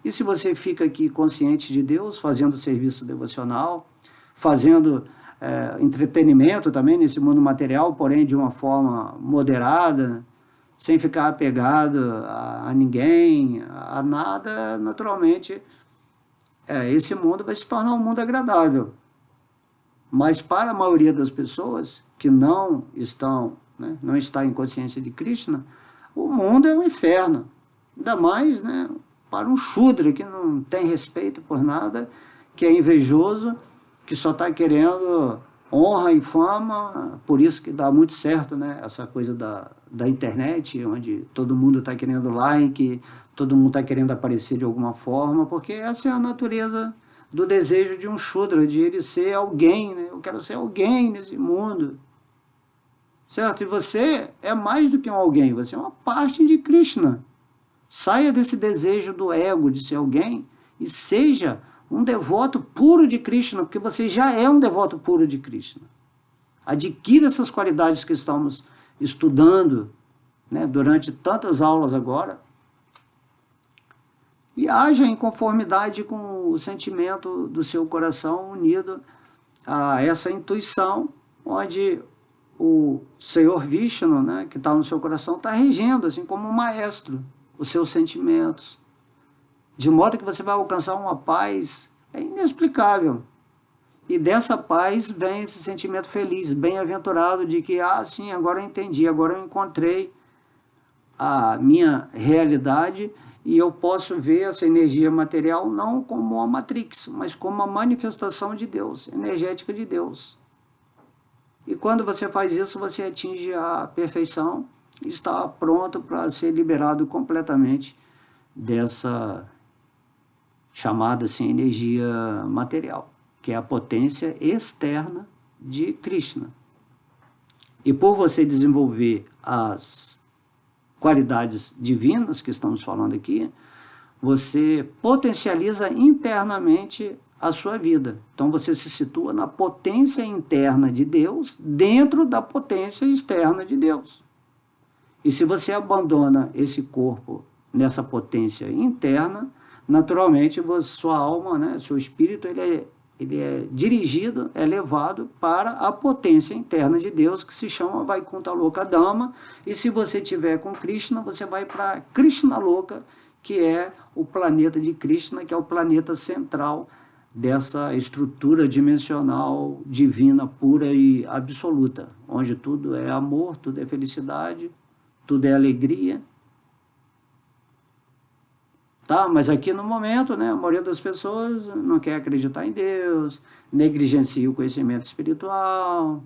E se você fica aqui consciente de Deus, fazendo serviço devocional, fazendo entretenimento também nesse mundo material, porém de uma forma moderada, sem ficar apegado a ninguém, a nada, naturalmente, esse mundo vai se tornar um mundo agradável. Mas para a maioria das pessoas que não estão, né, não está em consciência de Krishna, o mundo é um inferno. Ainda mais, né, para um Shudra que não tem respeito por nada, que é invejoso, que só está querendo honra e fama, por isso que dá muito certo, né, essa coisa da internet, onde todo mundo está querendo like, todo mundo está querendo aparecer de alguma forma, porque essa é a natureza do desejo de um Shudra, de ele ser alguém, né? Eu quero ser alguém nesse mundo, certo? E você é mais do que um alguém, você é uma parte de Krishna. Saia desse desejo do ego de ser alguém e seja um devoto puro de Krishna, porque você já é um devoto puro de Krishna. Adquira essas qualidades que estamos estudando, né, durante tantas aulas agora, e haja em conformidade com o sentimento do seu coração unido a essa intuição, onde o Senhor Vishnu, né, que está no seu coração, está regendo, assim como um maestro, os seus sentimentos, de modo que você vai alcançar uma paz inexplicável. E dessa paz vem esse sentimento feliz, bem-aventurado, de que, sim, agora eu entendi, agora eu encontrei a minha realidade E eu posso ver essa energia material não como uma matrix, mas como uma manifestação de Deus, energética de Deus. E quando você faz isso, você atinge a perfeição e está pronto para ser liberado completamente dessa chamada assim, energia material, que é a potência externa de Krishna. E por você desenvolver as qualidades divinas que estamos falando aqui, você potencializa internamente a sua vida. Então você se situa na potência interna de Deus, dentro da potência externa de Deus. E se você abandona esse corpo nessa potência interna, naturalmente sua alma, né, seu espírito, ele é dirigido, é levado para a potência interna de Deus, que se chama Vaikuntha Loka Dhamma. E se você tiver com Krishna, você vai para Krishna Loka, que é o planeta de Krishna, que é o planeta central dessa estrutura dimensional divina, pura e absoluta, onde tudo é amor, tudo é felicidade, tudo é alegria. Tá, mas aqui no momento, né, a maioria das pessoas não quer acreditar em Deus, negligencia o conhecimento espiritual,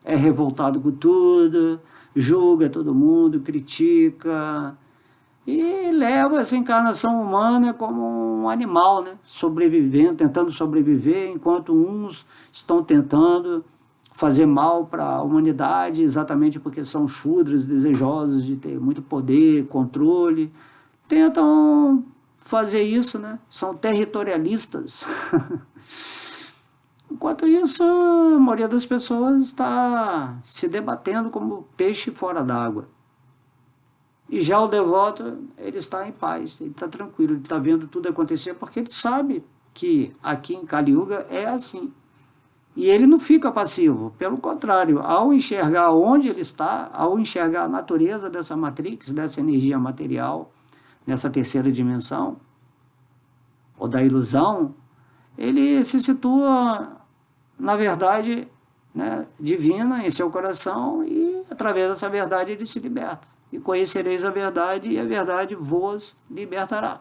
é revoltado com tudo, julga todo mundo, critica, e leva essa encarnação humana como um animal, né, sobrevivendo, tentando sobreviver, enquanto uns estão tentando fazer mal para a humanidade, exatamente porque são shudras, desejosos de ter muito poder, controle, tentam fazer isso, né? São territorialistas. Enquanto isso, a maioria das pessoas está se debatendo como peixe fora d'água. E já o devoto, ele está em paz, ele está tranquilo, ele está vendo tudo acontecer, porque ele sabe que aqui em Kali Yuga é assim. E ele não fica passivo, pelo contrário, ao enxergar onde ele está, ao enxergar a natureza dessa matrix, dessa energia material, nessa terceira dimensão, ou da ilusão, ele se situa na verdade, né, divina em seu coração, e através dessa verdade ele se liberta. E conhecereis a verdade, e a verdade vos libertará.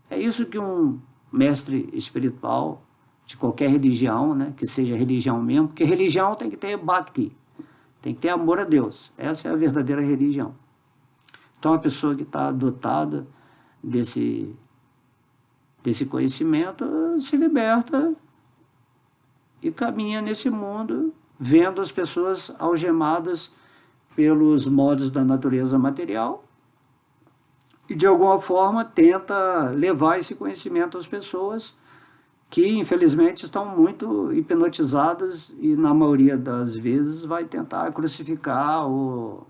É isso que um mestre espiritual de qualquer religião, né, que seja religião mesmo, porque religião tem que ter bhakti, tem que ter amor a Deus. Essa é a verdadeira religião. Então a pessoa que está dotada desse conhecimento se liberta e caminha nesse mundo, vendo as pessoas algemadas pelos modos da natureza material, e de alguma forma tenta levar esse conhecimento às pessoas que infelizmente estão muito hipnotizadas, e na maioria das vezes vai tentar crucificar ou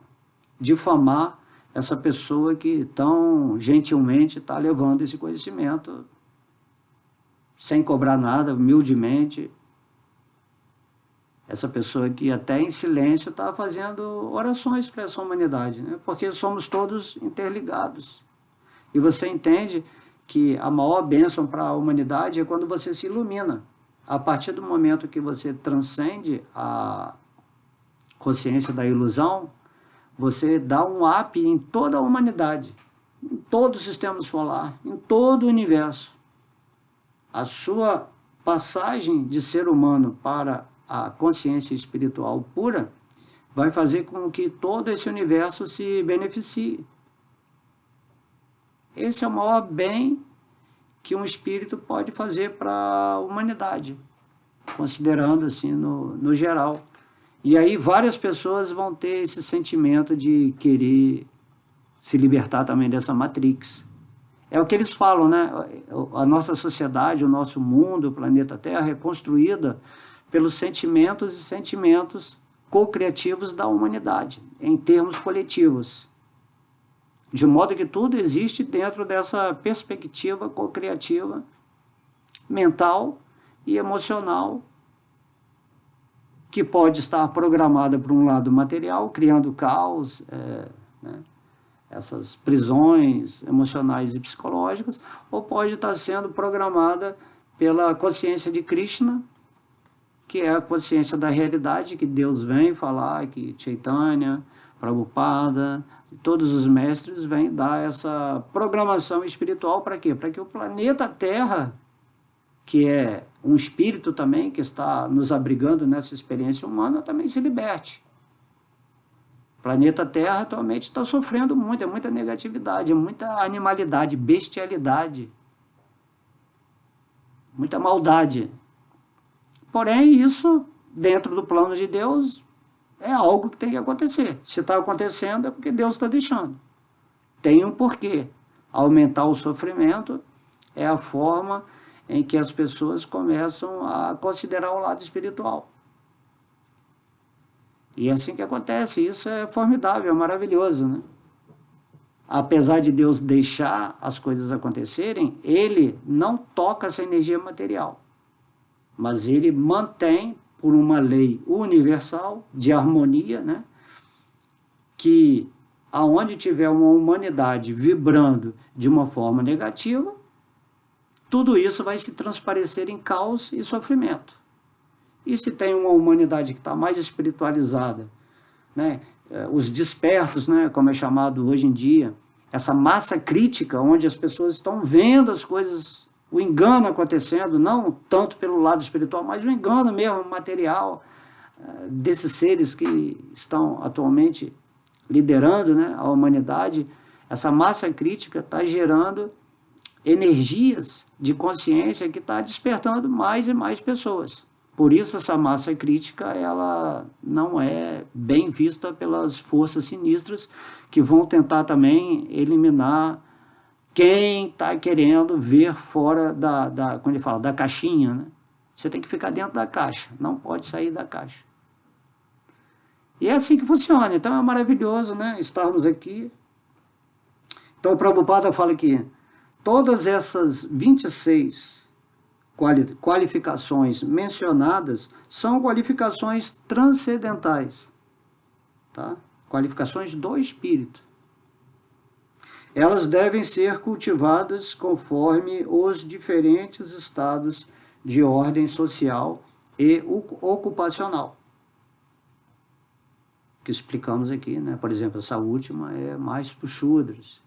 difamar essa pessoa que tão gentilmente está levando esse conhecimento sem cobrar nada, humildemente. Essa pessoa que até em silêncio está fazendo orações para essa humanidade, né? Porque somos todos interligados. E você entende que a maior bênção para a humanidade é quando você se ilumina. A partir do momento que você transcende a consciência da ilusão, você dá um up em toda a humanidade, em todo o sistema solar, em todo o universo. A sua passagem de ser humano para a consciência espiritual pura vai fazer com que todo esse universo se beneficie. Esse é o maior bem que um espírito pode fazer para a humanidade, considerando assim no geral. E aí várias pessoas vão ter esse sentimento de querer se libertar também dessa matrix. É o que eles falam, né? A nossa sociedade, o nosso mundo, o planeta Terra é construída pelos sentimentos e sentimentos co-criativos da humanidade, em termos coletivos. De modo que tudo existe dentro dessa perspectiva co-criativa, mental e emocional, que pode estar programada por um lado material, criando caos, né, essas prisões emocionais e psicológicas, ou pode estar sendo programada pela consciência de Krishna, que é a consciência da realidade, que Deus vem falar, que Chaitanya, Prabhupada, Todos os mestres vêm dar essa programação espiritual para quê? Para que o planeta Terra, que é um espírito também, que está nos abrigando nessa experiência humana, também se liberte. O planeta Terra atualmente está sofrendo muito, é muita negatividade, é muita animalidade, bestialidade, muita maldade. Porém, isso, dentro do plano de Deus, é algo que tem que acontecer. Se está acontecendo é porque Deus está deixando. Tem um porquê. Aumentar o sofrimento é a forma em que as pessoas começam a considerar o lado espiritual. E é assim que acontece. Isso é formidável, é maravilhoso, né? Apesar de Deus deixar as coisas acontecerem, Ele não toca essa energia material. Mas Ele mantém, por uma lei universal de harmonia, né, que aonde tiver uma humanidade vibrando de uma forma negativa, tudo isso vai se transparecer em caos e sofrimento. E se tem uma humanidade que está mais espiritualizada, né, os despertos, né, como é chamado hoje em dia, essa massa crítica, onde as pessoas estão vendo as coisas, o engano acontecendo, não tanto pelo lado espiritual, mas o engano mesmo material desses seres que estão atualmente liderando, né, a humanidade. Essa massa crítica está gerando energias de consciência que está despertando mais e mais pessoas. Por isso essa massa crítica ela não é bem vista pelas forças sinistras que vão tentar também eliminar quem está querendo ver fora como ele fala, da caixinha, né? Você tem que ficar dentro da caixa, não pode sair da caixa. E é assim que funciona, então é maravilhoso, né, estarmos aqui. Então o Prabhupada fala que todas essas 26 qualificações mencionadas são qualificações transcendentais, tá? Qualificações do espírito. Elas devem ser cultivadas conforme os diferentes estados de ordem social e ocupacional, que explicamos aqui, né? Por exemplo, essa última é mais para os Shudras.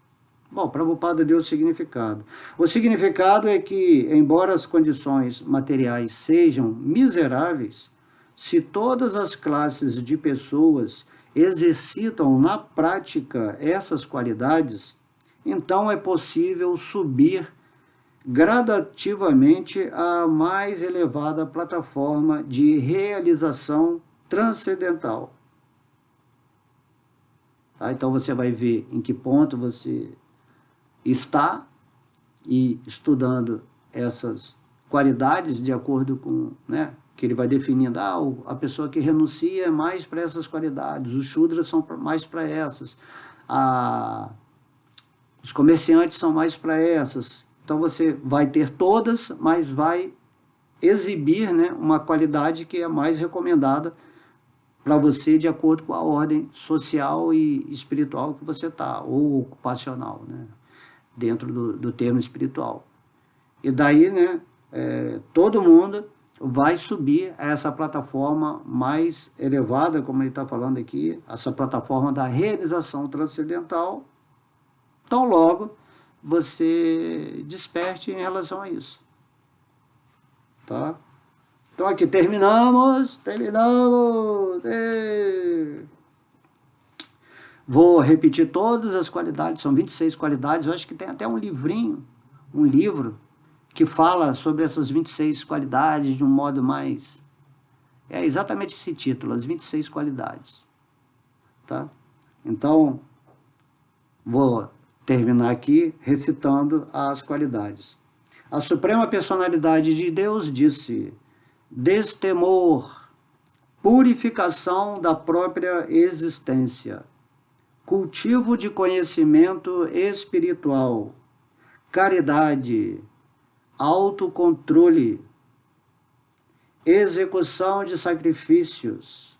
Bom, Prabhupada deu o significado. O significado é que, embora as condições materiais sejam miseráveis, se todas as classes de pessoas exercitam na prática essas qualidades, então é possível subir gradativamente à mais elevada plataforma de realização transcendental. Tá? Então você vai ver em que ponto você está e estudando essas qualidades de acordo com, né, que ele vai definindo, a pessoa que renuncia é mais para essas qualidades, os Shudras são mais para essas, os comerciantes são mais para essas. Então você vai ter todas, mas vai exibir, né, uma qualidade que é mais recomendada para você de acordo com a ordem social e espiritual que você está, ou ocupacional, né, dentro do termo espiritual. E daí, né, todo mundo vai subir a essa plataforma mais elevada, como ele está falando aqui, essa plataforma da realização transcendental. Então logo você desperte em relação a isso. Tá? Então aqui terminamos. Vou repetir todas as qualidades, são 26 qualidades, eu acho que tem até um livrinho, um livro, que fala sobre essas 26 qualidades de um modo mais... É exatamente esse título, as 26 qualidades. Tá? Então, vou terminar aqui recitando as qualidades. A Suprema Personalidade de Deus disse: destemor, purificação da própria existência, cultivo de conhecimento espiritual, caridade, autocontrole, execução de sacrifícios,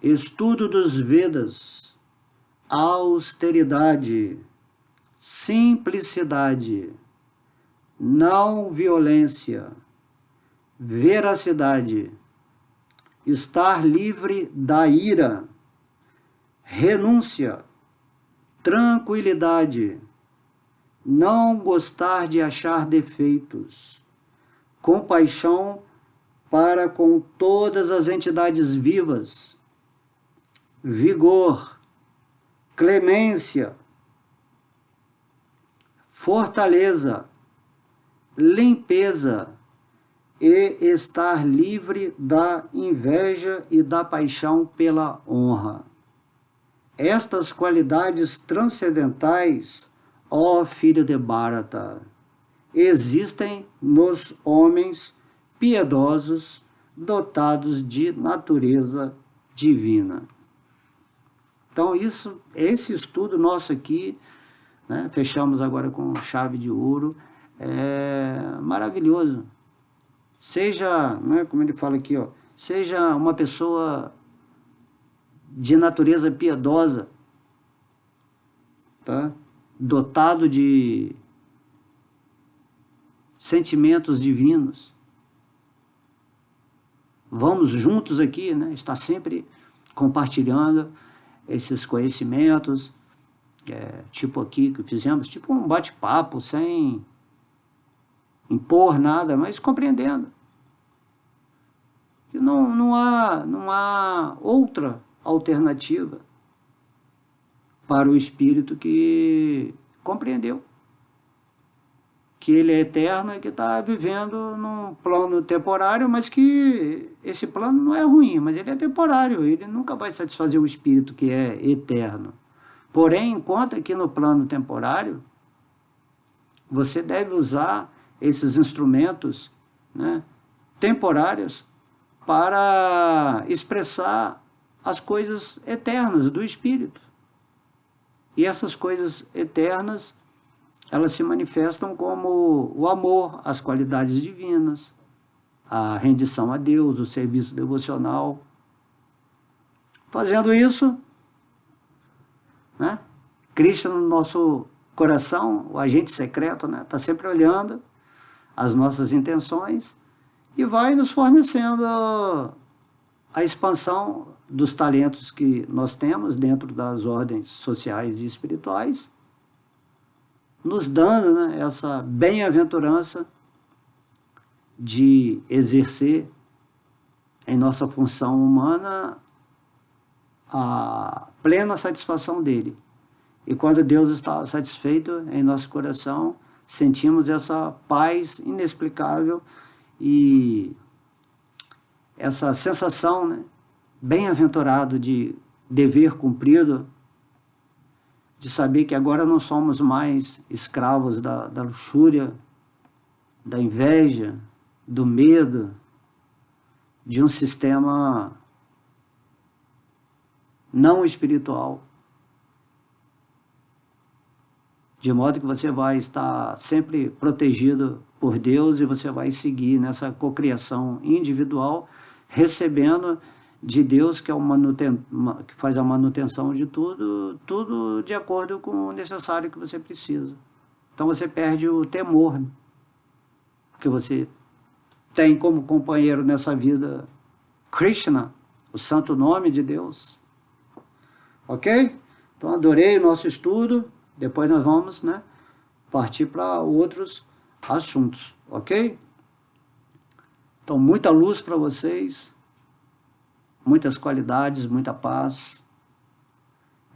estudo dos Vedas, austeridade, simplicidade, não violência, veracidade, estar livre da ira, renúncia, tranquilidade, não gostar de achar defeitos, compaixão para com todas as entidades vivas, vigor, clemência, fortaleza, limpeza e estar livre da inveja e da paixão pela honra. Estas qualidades transcendentais, ó filho de Bharata, existem nos homens piedosos dotados de natureza divina. Então, esse estudo nosso aqui, né, fechamos agora com chave de ouro, é maravilhoso. Seja, né, como ele fala aqui, ó, seja uma pessoa de natureza piedosa, tá? Dotado de sentimentos divinos. Vamos juntos aqui, né, estar sempre compartilhando esses conhecimentos, tipo aqui que fizemos, tipo um bate-papo, sem impor nada, mas compreendendo que não há outra alternativa para o espírito que compreendeu que ele é eterno e que está vivendo num plano temporário, mas que esse plano não é ruim, mas ele é temporário, ele nunca vai satisfazer o espírito que é eterno. Porém, enquanto aqui no plano temporário, você deve usar esses instrumentos, né, temporários para expressar as coisas eternas do espírito. E essas coisas eternas, elas se manifestam como o amor, as qualidades divinas, a rendição a Deus, o serviço devocional. Fazendo isso, né, Krishna no nosso coração, o agente secreto, né, está sempre olhando as nossas intenções e vai nos fornecendo a expansão dos talentos que nós temos dentro das ordens sociais e espirituais, nos dando, né, essa bem-aventurança de exercer em nossa função humana a plena satisfação dele. E quando Deus está satisfeito em nosso coração, sentimos essa paz inexplicável e essa sensação, né, bem-aventurado de dever cumprido, de saber que agora não somos mais escravos da luxúria, da inveja, do medo, de um sistema não espiritual. De modo que você vai estar sempre protegido por Deus e você vai seguir nessa cocriação individual, recebendo de Deus, que que faz a manutenção de tudo de acordo com o necessário que você precisa. Então você perde o temor, porque você tem como companheiro nessa vida Krishna, o santo nome de Deus. Ok? Então adorei o nosso estudo, depois nós vamos, né, partir para outros assuntos, ok? Então muita luz para vocês, muitas qualidades, muita paz.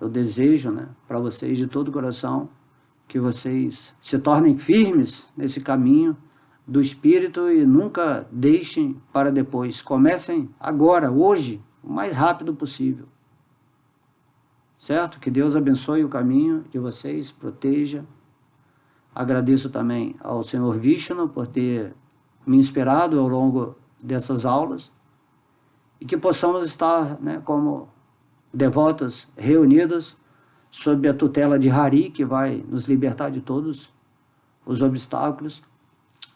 Eu desejo, né, para vocês de todo o coração que vocês se tornem firmes nesse caminho do Espírito e nunca deixem para depois. Comecem agora, hoje, o mais rápido possível. Certo? Que Deus abençoe o caminho de vocês, proteja. Agradeço também ao Senhor Vishnu por ter me inspirado ao longo dessas aulas. E que possamos estar, né, como devotos reunidos sob a tutela de Hari, que vai nos libertar de todos os obstáculos,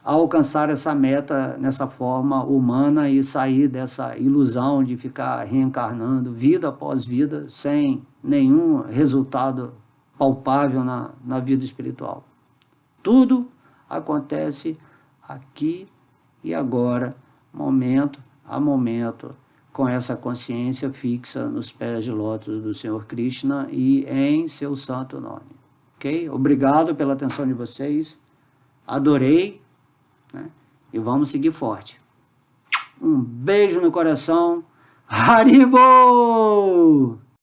a alcançar essa meta nessa forma humana e sair dessa ilusão de ficar reencarnando vida após vida sem nenhum resultado palpável na vida espiritual. Tudo acontece aqui e agora, momento a momento, com essa consciência fixa nos pés de lótus do Senhor Krishna e em seu santo nome. Ok? Obrigado pela atenção de vocês. Adorei, né? E vamos seguir forte. Um beijo no coração. Haribo!